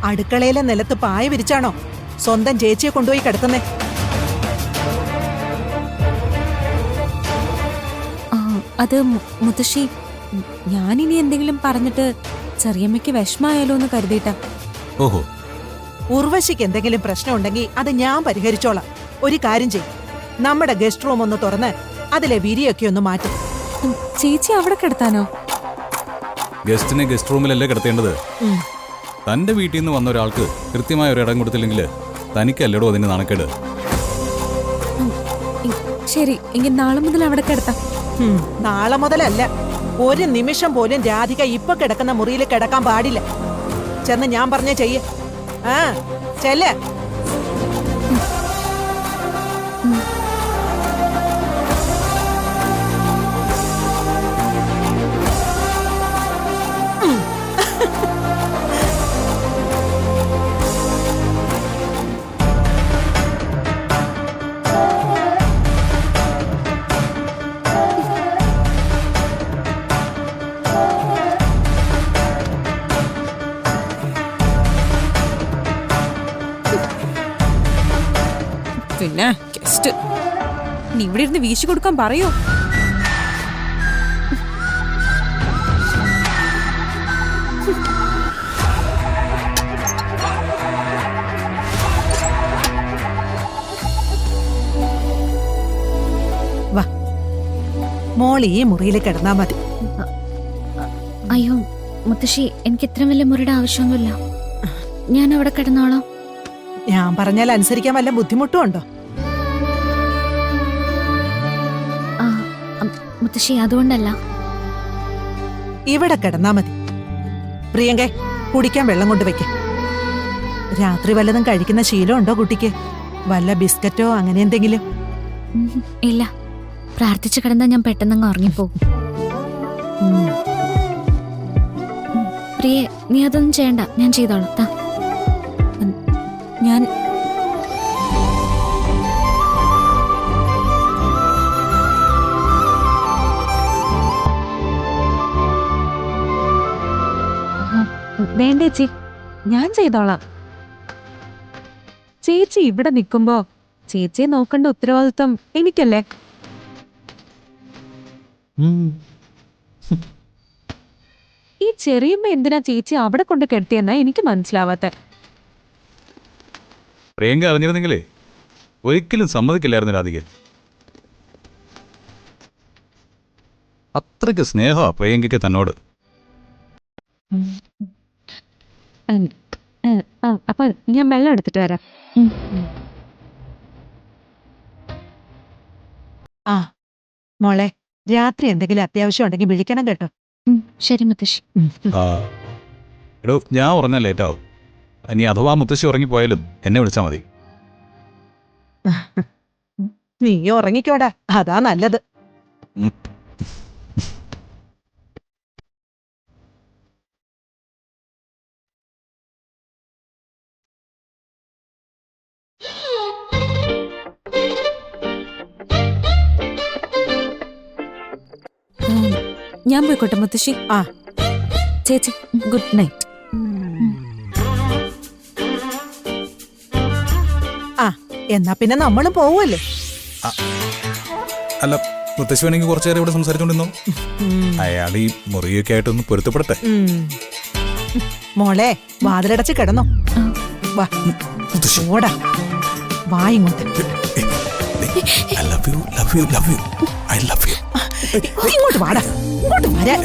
അടുക്കളയിലെ നിലത്ത് പായ വിരിച്ചാണോ സ്വന്തം ചേച്ചിയെ കൊണ്ടുപോയി കിടത്തുന്നേ? അത് മുത്തശ്ശി, ഞാനിനി എന്തെങ്കിലും പറഞ്ഞിട്ട് ചെറിയമ്മയ്ക്ക് വിഷമായാലോ എന്ന് കരുതിയിട്ടാ. ഓഹോ, ഉർവശിക്ക് എന്തെങ്കിലും പ്രശ്നം ഉണ്ടെങ്കിൽ അത് ഞാൻ പരിഹരിച്ചോളാം. ഒരു കാര്യം ചെയ്യും, നമ്മുടെ ഗസ്റ്റ് റൂം ഒന്ന് തുറന്ന് അതിലെ വിരിയൊക്കെ ഒന്ന് മാറ്റും. ചേച്ചി അവിടെ കിടത്താനോ? ഗസ്റ്റിനെ ഗസ്റ്റ് റൂമിലല്ലേ കിടത്തേണ്ടത്. തന്റെ വീട്ടിൽ നിന്ന് വന്ന ഒരാൾക്ക് കൃത്യമായ ഒരു ഇടം കൊടുത്തില്ലെങ്കിൽ തനിക്കല്ലടോ അതിന് നാണക്കേട്. ശരി, എങ്കിൽ നാളെ മുതൽ അവിടെ കിടത്താം. നാളെ മുതലല്ല, ഒരു നിമിഷം പോലും രാധിക ഇപ്പൊ കിടക്കുന്ന മുറിയിൽ കിടക്കാൻ പാടില്ല. ചെന്ന് ഞാൻ പറഞ്ഞ ചെയ്യ്. ആ ചെല്ലേ. പിന്നെ ഗസ്റ്റ് നീ ഇവിടെ ഇരുന്ന് വീശി കൊടുക്കാൻ പറയോ? വാ മോൾ ഈ മുറിയിൽ കിടന്നാ മതി. അയ്യോ മുത്തശ്ശി, എനിക്ക് ഇത്ര വലിയ മുറിയുടെ ആവശ്യമൊന്നുമില്ല. ഞാൻ അവിടെ കിടന്നോളാം. ഞാൻ പറഞ്ഞാൽ അനുസരിക്കാൻ വല്ല ബുദ്ധിമുട്ടും ഉണ്ടോ? മുത്തശ്ശി, അതുകൊണ്ടല്ല. ഇവിടെ കിടന്നാ മതി. പ്രിയങ്കെ, കുടിക്കാൻ വെള്ളം കൊണ്ടുവയ്ക്ക. രാത്രി വല്ലതും കഴിക്കുന്ന ശീലമുണ്ടോ കുട്ടിക്ക്? വല്ല ബിസ്ക്കറ്റോ അങ്ങനെ എന്തെങ്കിലും? ഇല്ല, പ്രാർത്ഥിച്ചു കിടന്നാൽ ഞാൻ പെട്ടെന്നങ്ങ് ഉറങ്ങിപ്പോകും. പ്രിയെ, നീ അതൊന്നും ചെയ്യണ്ട, ഞാൻ ചെയ്തോളാം. ഞാൻ വേണ്ട ചേച്ചി, ഞാൻ ചെയ്തോളാം. ചേച്ചി ഇവിടെ നിൽക്കുമ്പോ ചേച്ചിയെ നോക്കേണ്ട ഉത്തരവാദിത്വം എനിക്കല്ലേ? ഈ ചെറിയമ്മ എന്തിനാ ചേച്ചി അവിടെ കൊണ്ട് കെട്ടിയെന്നാ എനിക്ക് മനസ്സിലാവാത്ത. പ്രിയങ്ക അറിഞ്ഞിരുന്നെങ്കിലേ ഒരിക്കലും സമ്മതിക്കില്ലായിരുന്നു രാധിക. അത്രയ്ക്ക് സ്നേഹമാ പ്രിയങ്കയ്ക്ക് തന്നോട്. അപ്പൊ ഞാൻ വെള്ളം എടുത്തിട്ട് വരാം. ആ മോളെ, രാത്രി എന്തെങ്കിലും അത്യാവശ്യം ഉണ്ടെങ്കിൽ വിളിക്കണം കേട്ടോ. ശരി മുത്തശ്ശി. എടോ, ഞാൻ ഉറങ്ങാൻ ലേറ്റാവും. ഇനി അഥവാ മുത്തശ്ശി ഉറങ്ങിപ്പോയാലും എന്നെ വിളിച്ചാൽ മതി. നീ ഉറങ്ങിക്കോടാ, അതാ നല്ലത്. ഞാൻ പോയിക്കോട്ടെ മുത്തശ്ശി. ആ ചേച്ചി, ഗുഡ് നൈറ്റ്. ആ എന്നാ പിന്നെ നമ്മളും പോവല്ലേ? അല്ല, മുത്തശ്ശി വേണമെങ്കിൽ കുറച്ചു നേരം ഇവിടെ സംസാരിച്ചോണ്ടിരുന്നോ? അയാൾ ഈ മുറിയൊക്കെ ആയിട്ടൊന്ന് പൊരുത്തപ്പെടട്ടെ. മോളെ, വാതിലടച്ച് കിടന്നോ. വാ ഓടാ, വാ ഇങ്ങോട്ട്. ഇങ്ങോട്ട് വാടാ, ഇങ്ങോട്ട് വരാ.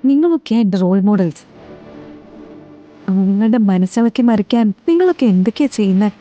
നിങ്ങളൊക്കെ എൻ്റെ റോൾ മോഡൽസ്. നിങ്ങളുടെ മനസ്സിളക്കി മറിക്കാൻ നിങ്ങളൊക്കെ എന്തൊക്കെയാ ചെയ്യുന്നത്?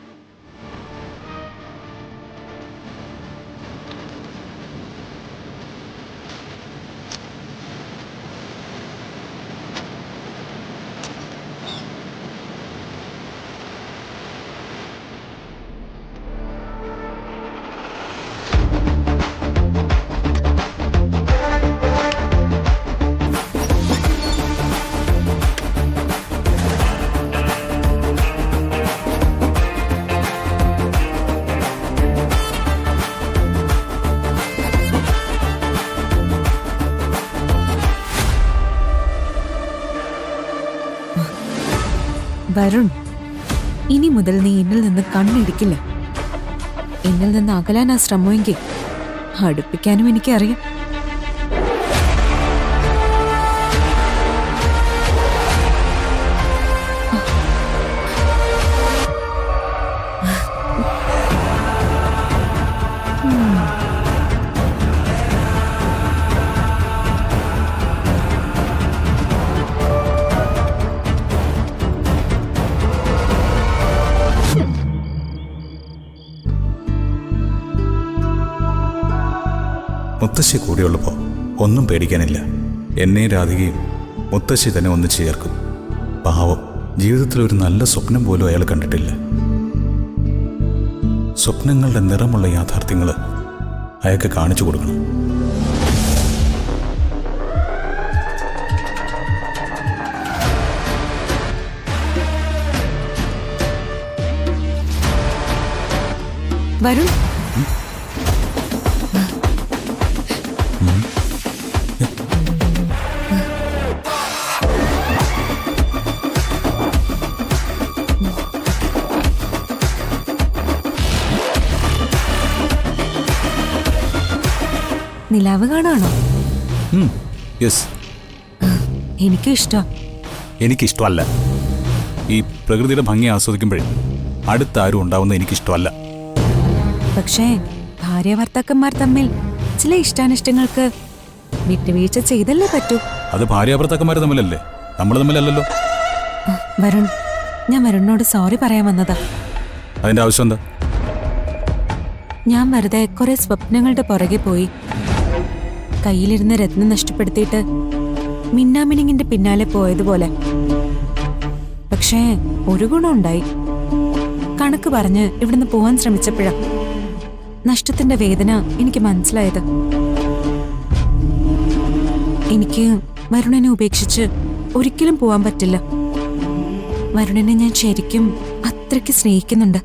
വരുൺ, ഇനി മുതൽ നീ എന്നിൽ നിന്ന് കണ്ണിടിക്കില്ല. എന്നിൽ നിന്ന് അകലാൻ ആ ശ്രമമെങ്കിൽ അടുപ്പിക്കാനും എനിക്കറിയാം. മുത്തശ്ശി കൂടെയുള്ളപ്പോൾ ഒന്നും പേടിക്കാനില്ല. എന്നെ രാധികയും മുത്തശ്ശി തന്നെ ഒന്ന് ചേർക്കും. പാവം, ജീവിതത്തിൽ ഒരു നല്ല സ്വപ്നം പോലും അയാൾ കണ്ടിട്ടില്ല. സ്വപ്നങ്ങളുടെ നിറമുള്ള യാഥാർത്ഥ്യങ്ങൾ അയാൾക്ക് കാണിച്ചു കൊടുക്കണം. വരുൺ, നിലാവ് കാണുവാണോ? യെസ്. എനിക്കും ഇഷ്ടം. എനിക്കിഷ്ടമല്ല. ഈ പ്രകൃതിയുടെ ഭംഗി ആസ്വദിക്കുമ്പോഴേ അടുത്താരും ഉണ്ടാവുന്നത് എനിക്കിഷ്ടമല്ല. പക്ഷേ ഭാര്യ ഭർത്താക്കന്മാർ തമ്മിൽ ചില ഇഷ്ടാനിഷ്ടങ്ങൾക്ക് വിട്ടുവീഴ്ച ചെയ്തല്ലേ പറ്റൂ. അത് ഭാര്യാഭർത്താക്കന്മാർ തമ്മിലല്ലേ, നമ്മൾ തമ്മിലല്ലല്ലോ. വരുൺ, ഞാൻ വരുണിനോട് സോറി പറയാൻ വന്നതാ. അതിന്റെ ആവശ്യം എന്താ? ഞാൻ വെറുതെ കുറെ സ്വപ്നങ്ങളുടെ പുറകെ പോയി കയ്യിലിരുന്ന രത്നം നഷ്ടപ്പെടുത്തിയിട്ട് മിന്നാമിനിങ്ങിന്റെ പിന്നാലെ പോയതുപോലെ. പക്ഷേ ഒരു ഗുണമുണ്ടായി. കണക്ക് പറഞ്ഞ് ഇവിടുന്ന് പോവാൻ ശ്രമിച്ചപ്പോഴാ നഷ്ടത്തിന്റെ വേദന എനിക്ക് മനസ്സിലായത്. എനിക്ക് വരുണിനെ ഉപേക്ഷിച്ച് ഒരിക്കലും പോവാൻ പറ്റില്ല. വരുണിനെ ഞാൻ ശരിക്കും അത്രയ്ക്ക് സ്നേഹിക്കുന്നുണ്ട്.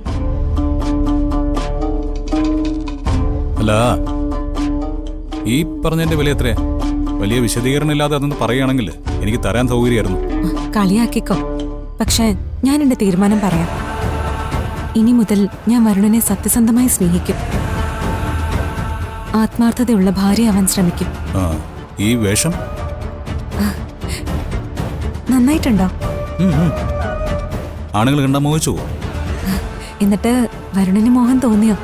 അല്ല, ഈ പറഞ്ഞതിന്റെ വില എത്രയാ? വലിയ വിശദീകരണം ഇല്ലാതെ അതൊന്ന് പറയുകയാണെങ്കിൽ എനിക്ക് തരാൻ സൗകര്യമായിരുന്നു. കളിയാക്കിക്കോ, പക്ഷേ ഞാൻ എന്റെ തീരുമാനം പറയാം. ഇനി മുതൽ ഞാൻ വരുണിനെ സത്യസന്ധമായി സ്നേഹിക്കും. ആത്മാർത്ഥതയുള്ള ഭാര്യയാവാൻ ശ്രമിക്കും. ഈ വേഷം നന്നായിട്ടുണ്ടോ? ആണുങ്ങൾ കണ്ടാ മോഹിച്ചു. എന്നിട്ട് വരുണിന് മോഹം തോന്നിയോ?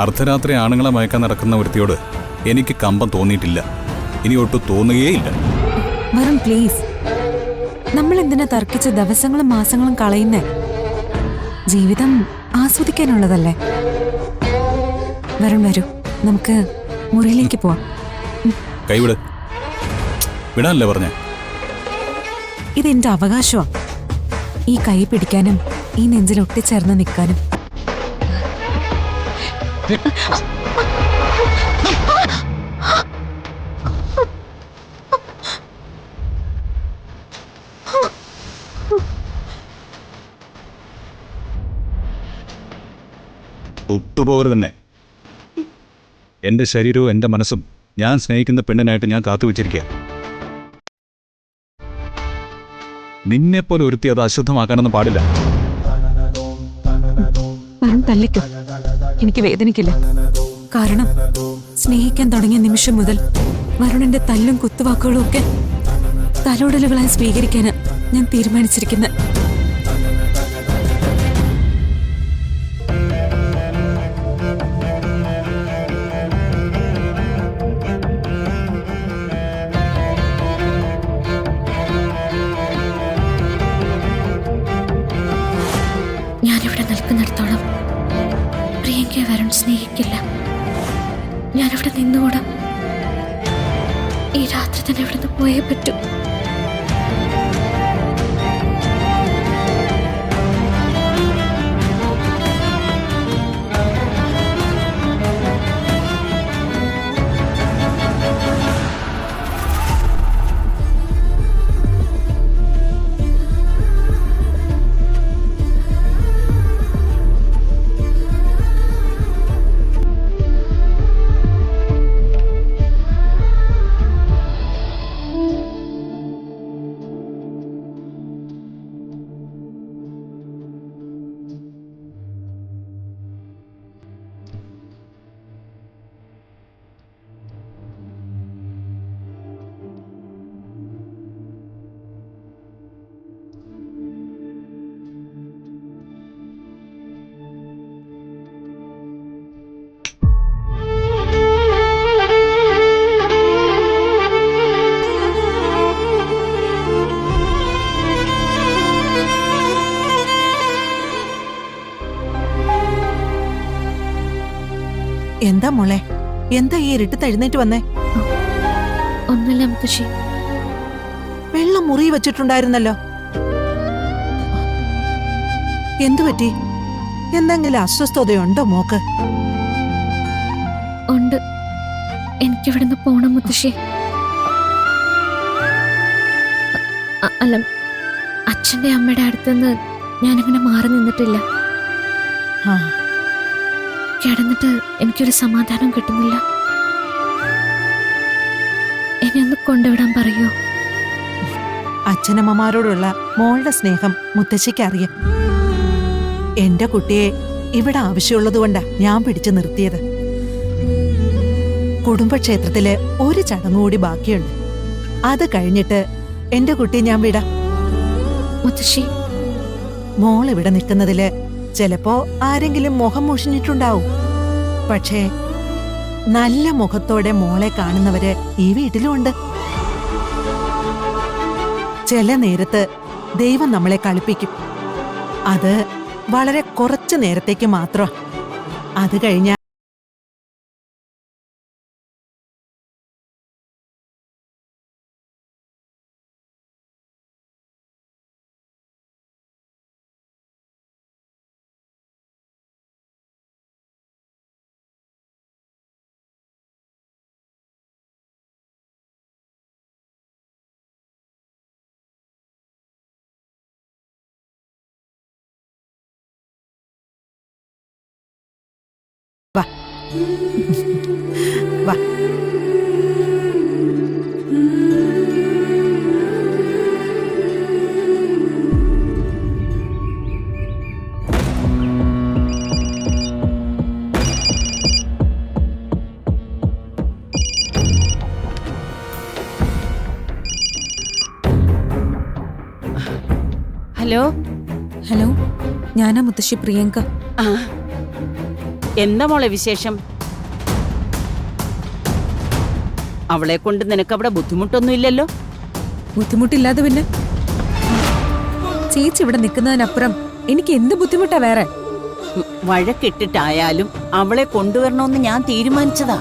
അർദ്ധരാത്രി ആണുങ്ങളെ മയക്കാൻ നടക്കുന്ന ഒരുത്തിയോട് എനിക്ക് കമ്പം തോന്നിയിട്ടില്ല. ഇനി ഒട്ടും തോന്നുകയേയില്ല. വരുൺ പ്ലീസ്, നമ്മൾ എന്തിനാ തർക്കിച്ച് ദിവസങ്ങളും മാസങ്ങളും കളയുന്നേ? ജീവിതം ആസ്വദിക്കാനുള്ളതല്ലേ. വരുൺ വരൂ, നമുക്ക് മുറിയിലേക്ക് പോവാം. കൈവിട്. വിടാനല്ലേ പറഞ്ഞേ? ഇതെന്റെ അവകാശമാ. ഈ കൈ പിടിക്കാനും ഈ നെഞ്ചിൽ ഒട്ടിച്ചേർന്ന് നിൽക്കാനും. ഒട്ടുപോകരുത് തന്നെ. എന്റെ ശരീരവും എന്റെ മനസ്സും ഞാൻ സ്നേഹിക്കുന്ന പെണ്ണിനായിട്ട് ഞാൻ കാത്തുവച്ചിരിക്കുക. നിന്നെപ്പോലെ ഒരുത്തി അത് അശുദ്ധമാക്കാനൊന്നും പാടില്ല. തല്ലിക്കോ, എനിക്ക് വേദനിക്കില്ല. കാരണം സ്നേഹിക്കാൻ തുടങ്ങിയ നിമിഷം മുതൽ വരുണിന്റെ തല്ലും കുത്തുവാക്കുകളും ഒക്കെ തലോടലുകളായി സ്വീകരിക്കാൻ ഞാൻ തീരുമാനിച്ചിരിക്കുന്നത്. അറിഞ്ഞുകൂടാ. ഈ രാത്രി തന്നെ ഇവിടുന്ന് പോയേ പറ്റൂ. എന്താ മോളെ, എന്താ ഈ ഇരുട്ടത്ത് എഴുന്നേറ്റ് വന്നേ? ഒന്നുമില്ല മുത്തശ്ശി. വെള്ളം മുറി വെച്ചിട്ടുണ്ടായിരുന്നല്ലോ, എന്തു പറ്റി? എന്തെങ്കിലും അസ്വസ്ഥതയുണ്ടോ മോക്ക്? ഉണ്ട്, എനിക്കിവിടുന്ന് പോണം മുത്തശ്ശി. അല്ല, അച്ഛന്റെ അമ്മയുടെ അടുത്തുനിന്ന് ഞാനങ്ങനെ മാറി നിന്നിട്ടില്ല. കിടന്നിട്ട് എനിക്കൊരു സമാധാനം കിട്ടുന്നില്ല. എന്നെ ഒന്ന് കൊണ്ടുവിടാൻ പറയോ? അച്ഛനമ്മമാരോടുള്ള മോളുടെ സ്നേഹം മുത്തശ്ശിക്ക് അറിയാം. എന്റെ കുട്ടിയെ ഇവിടെ ആവശ്യമുള്ളതുകൊണ്ടാ ഞാൻ പിടിച്ചു നിർത്തിയത്. കുടുംബക്ഷേത്രത്തില് ഒരു ചടങ്ങ് കൂടി ബാക്കിയുണ്ട്. അത് കഴിഞ്ഞിട്ട് എന്റെ കുട്ടിയെ ഞാൻ വിടാം. മുത്തശ്ശി, മോൾ ഇവിടെ നിൽക്കുന്നതില് ചിലപ്പോ ആരെങ്കിലും മുഖം മുഷിഞ്ഞിട്ടുണ്ടാവും. പക്ഷേ നല്ല മുഖത്തോടെ മോളെ കാണുന്നവര് ഈ വീട്ടിലുമുണ്ട്. ചില നേരത്ത് ദൈവം നമ്മളെ കളിപ്പിക്കും. അത് വളരെ കുറച്ചു നേരത്തേക്ക് മാത്രം. അത് കഴിഞ്ഞ വാ വാ. ഹലോ. ഹലോ, ഞാനാ മുത്തശ്ശി പ്രിയങ്ക. ആ, എന്താ മോളെ വിശേഷം? അവളെ കൊണ്ട് നിനക്കവിടെ ബുദ്ധിമുട്ടൊന്നുമില്ലല്ലോ? ബുദ്ധിമുട്ടില്ലാതെ പിന്നെ ചേച്ചി ഇവിടെ നിൽക്കുന്നതിനപ്പുറം എനിക്ക് എന്ത് ബുദ്ധിമുട്ടാ വേറെ? വഴക്കിട്ടിട്ടായാലും അവളെ കൊണ്ടുവരണമെന്ന് ഞാൻ തീരുമാനിച്ചതാ.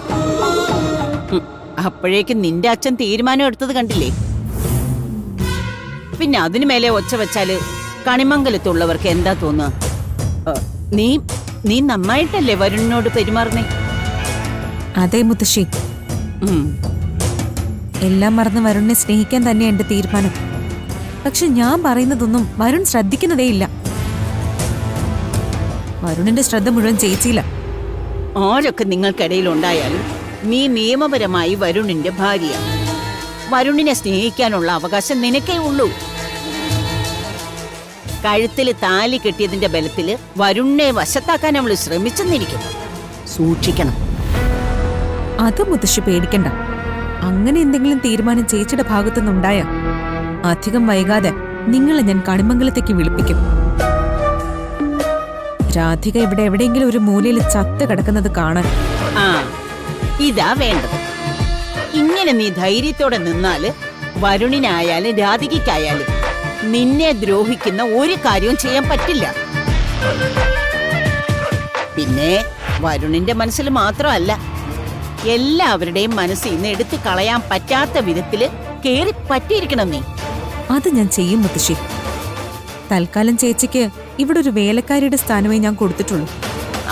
അപ്പോഴേക്കും നിന്റെ അച്ഛൻ തീരുമാനം എടുത്തത് കണ്ടില്ലേ? പിന്നെ അതിനു മേലെ ഒച്ച വെച്ചാല് കണിമംഗലത്തുള്ളവർക്ക് എന്താ തോന്നുക? നീ നന്നായിട്ടല്ലേ വരുണിനോട് പെരുമാറുന്നേ? അതെ മുത്തശ്ശി, എല്ലാം മറന്ന് വരുണിനെ സ്നേഹിക്കാൻ തന്നെ എന്റെ തീരുമാനം. പക്ഷെ ഞാൻ പറയുന്നതൊന്നും വരുൺ ശ്രദ്ധിക്കുന്നതേയില്ല. വരുണിന്റെ ശ്രദ്ധ മുഴുവൻ ചേച്ചിയില്ല. ആരൊക്കെ നിങ്ങൾക്കിടയിൽ ഉണ്ടായാലും നീ നിയമപരമായി വരുണിന്റെ ഭാര്യ. വരുണിനെ സ്നേഹിക്കാനുള്ള അവകാശം നിനക്കേ ഉള്ളൂ. കഴുത്തില് താലി കെട്ടിയതിന്റെ ബലത്തില് വരുണിനെ വശത്താക്കാൻ അവള് ശ്രമിച്ചെന്നിരിക്കും. സൂക്ഷിക്കണം. അത് മുത്തശ്ശി പേടിക്കണ്ട. അങ്ങനെ എന്തെങ്കിലും തീരുമാനം ചേച്ചിയുടെ ഭാഗത്തുനിന്നുണ്ടായ അധികം വൈകാതെ നിങ്ങളെ ഞാൻ കണിമംഗലത്തേക്ക് വിളിപ്പിക്കും. രാധിക ഇവിടെ എവിടെയെങ്കിലും ഒരു മൂലയിൽ ചത്ത് കിടക്കുന്നത് കാണാൻ. ആ, ഇതാ വേണ്ടത്. ഇങ്ങനെ നീ ധൈര്യത്തോടെ നിന്നാല് വരുണിനായാലും രാധികയ്ക്കായാലും നിന്നെ ദ്രോഹിക്കുന്ന ഒരു കാര്യവും ചെയ്യാൻ പറ്റില്ല. പിന്നെ വരുണിന്റെ മനസ്സിൽ മാത്രമല്ല, എല്ലാവരുടെയും മനസ്സിൽ നിന്ന് എടുത്തു കളയാൻ പറ്റാത്ത വിധത്തില് കേറി പറ്റിയിരിക്കണം നീ. അത് ഞാൻ ചെയ്യും മുത്തശ്ശി. തൽക്കാലം ചേച്ചിക്ക് ഇവിടെ ഒരു വേലക്കാരിയുടെ സ്ഥാനമേ ഞാൻ കൊടുത്തിട്ടുള്ളൂ.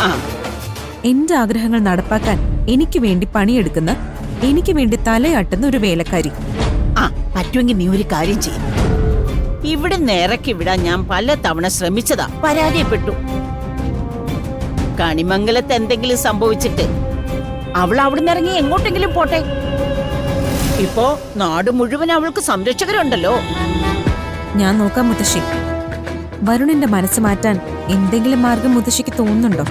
ആ എന്റെ ആഗ്രഹങ്ങൾ നടപ്പാക്കാൻ എനിക്ക് വേണ്ടി പണിയെടുക്കുന്ന, എനിക്ക് വേണ്ടി തലയാട്ടുന്ന ഒരു വേലക്കാരി. ആ പറ്റുമെങ്കിൽ നീ ഒരു കാര്യം ചെയ്യും. ഇവിടെ ഇറക്കി വിടാൻ ഞാൻ പല തവണ ശ്രമിച്ചതാ, പരാജയപ്പെട്ടു. കണിമംഗലത്ത് എന്തെങ്കിലും സംഭവിച്ചിട്ട് അവൾ അവിടുന്ന് ഇറങ്ങി എങ്ങോട്ടെങ്കിലും പോട്ടെ. ഇപ്പോ നാട് മുഴുവൻ അവൾക്ക് സംരക്ഷകരുണ്ടല്ലോ. ഞാൻ നോക്കാം മുത്തശ്ശി. വരുണിന്റെ മനസ്സ് മാറ്റാൻ എന്തെങ്കിലും മാർഗം മുത്തശ്ശിക്ക് തോന്നുന്നുണ്ടോ?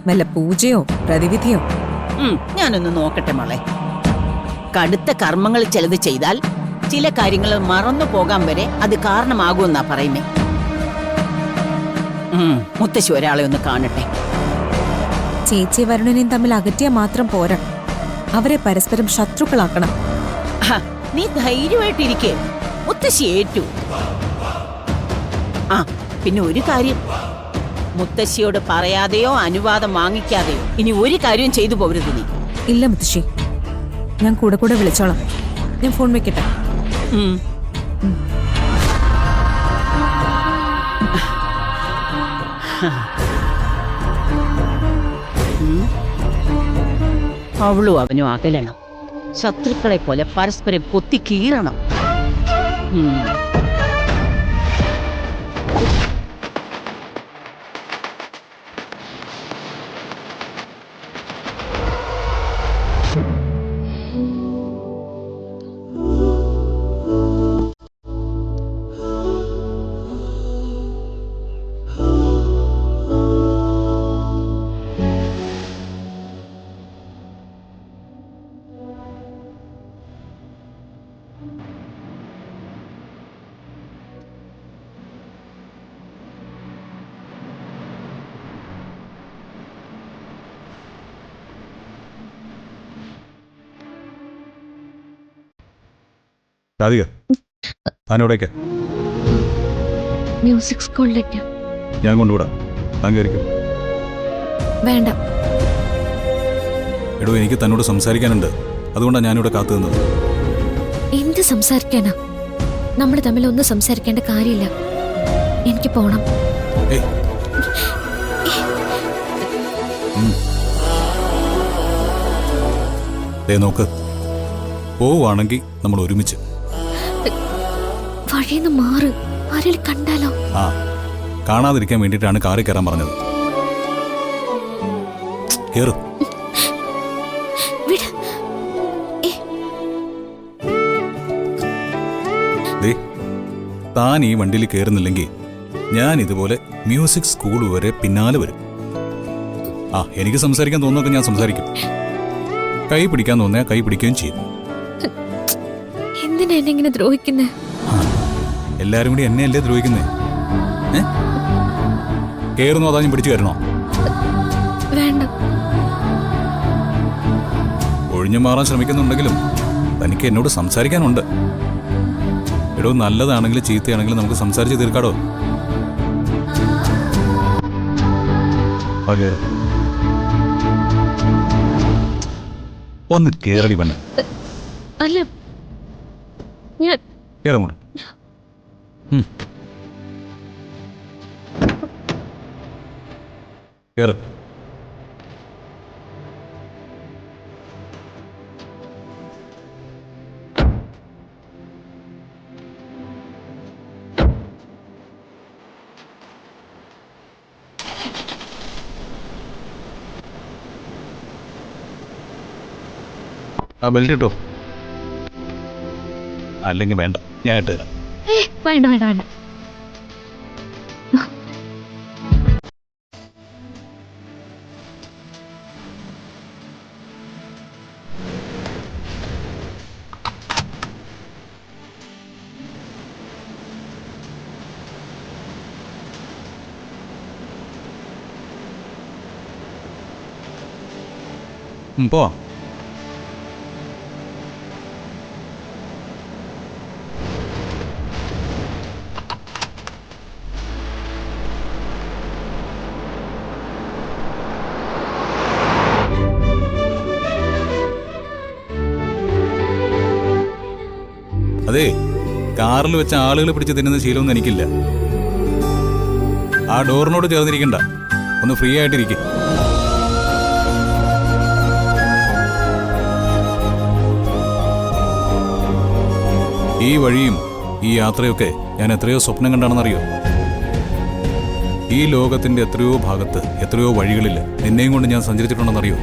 വല്ല പൂജയോ പ്രതിവിധിയോ? ഞാനൊന്ന് നോക്കട്ടെ മോളെ. കടുത്ത കർമ്മങ്ങൾ ചിലത് ചെയ്താൽ ചില കാര്യങ്ങൾ മറന്നു പോകാൻ വരെ അത് കാരണമാകുമെന്നാ പറയുന്നേ. മുത്തശ്ശി ഒരാളെ ഒന്ന് കാണട്ടെ. ചേച്ചി വരുണിനെയും തമ്മിൽ അകറ്റിയാൽ മാത്രം പോരാ, അവരെ പരസ്പരം ശത്രുക്കളാക്കണം. നീ ധൈര്യമായിട്ടിരിക്കേ, മുത്തശ്ശി ഏറ്റു. ആ പിന്നെ ഒരു കാര്യം, മുത്തശ്ശിയോട് പറയാതെയോ അനുവാദം വാങ്ങിക്കാതെയോ ഇനി ഒരു കാര്യവും ചെയ്തു പോകരുത് നീ. ഇല്ല മുത്തശ്ശി, ഞാൻ കൂടെ കൂടെ വിളിച്ചോളാം. ഞാൻ ഫോൺ വെക്കട്ടെ. അവളും അവനും അകലണം. ശത്രുക്കളെ പോലെ പരസ്പരം കൊത്തി കീറണം. രാധിക, താനോടേക്ക് മ്യൂസിക് സ്കൂളിലേക്ക്. ഞാൻ കൊണ്ടുവിടാം. താൻ കയറിക്കും. വേണ്ട. എടോ, എനിക്ക് തന്നോട് സംസാരിക്കാനുണ്ട്. അതുകൊണ്ടാണ് ഞാനിവിടെ കാത്തു നിന്നത്. എന്ത് സംസാരിക്കാനാ? നമ്മൾ തമ്മിൽ ഒന്നും സംസാരിക്കേണ്ട കാര്യമില്ല. എനിക്ക് പോണം. നോക്ക്, പോവുകയാണെങ്കിൽ നമ്മൾ ഒരുമിച്ച്. വഴിന്ന് മാറ്, ആരെങ്കിലും കണ്ടാലോ? ആ, കാണാതിരിക്കാൻ വേണ്ടിയിട്ടാണ് കാറിൽ കയറാൻ പറഞ്ഞത്. കേറ്. താൻ ഈ വണ്ടിയിൽ കയറുന്നില്ലെങ്കിൽ ഞാൻ ഇതുപോലെ മ്യൂസിക് സ്കൂൾ വരെ പിന്നാലെ വരും. ആ, എനിക്ക് സംസാരിക്കാൻ തോന്നുന്നൊക്കെ ഞാൻ സംസാരിക്കും. കൈ പിടിക്കാൻ തോന്നിയാൽ കൈ പിടിക്കുകയും ചെയ്യും. എന്തിനാ എന്നെ ഇങ്ങനെ ദ്രോഹിക്കുന്നേ? എല്ലാരും കൂടി എന്നെ അല്ലേ ദ്രോഹിക്കുന്നേ? കേറുന്നോ അതാ ഞാൻ പിടിച്ചു കയറണോ? വേണ്ട. ഒഴിഞ്ഞു മാറാൻ ശ്രമിക്കുന്നുണ്ടെങ്കിലും തനിക്ക് എന്നോട് സംസാരിക്കാനുണ്ട്. എടോ, നല്ലതാണെങ്കിലും ചീത്തയാണെങ്കിലും നമുക്ക് സംസാരിച്ച് തീർക്കാടോ. ഒന്ന് കേറടി പെണ്ണ്. അല്ല, ഞാൻ കേറങ്ങോട്ട്. കേറ്. ആ, ബെൽറ്റ് ഇട്ടോ. അല്ലെങ്കിൽ വേണ്ട, ഞാൻ ഇട്ട് തരാം. വേണ്ട വേണ്ട വേണ്ട. പോവാം. അതെ, കാറിൽ വെച്ച ആളുകൾ പിടിച്ച് തിന്നുന്ന ശീലമൊന്നും എനിക്കില്ല. ആ ഡോറിനോട് ചേർന്നിരിക്കണ്ട, ഒന്ന് ഫ്രീ ആയിട്ടിരിക്കും. ഈ വഴിയും ഈ യാത്രയൊക്കെ ഞാൻ എത്രയോ സ്വപ്നം കണ്ടാണെന്നറിയോ? ഈ ലോകത്തിന്റെ എത്രയോ ഭാഗത്ത് എത്രയോ വഴികളിൽ നിന്നെയും കൊണ്ട് ഞാൻ സഞ്ചരിച്ചിട്ടുണ്ടെന്നറിയോ?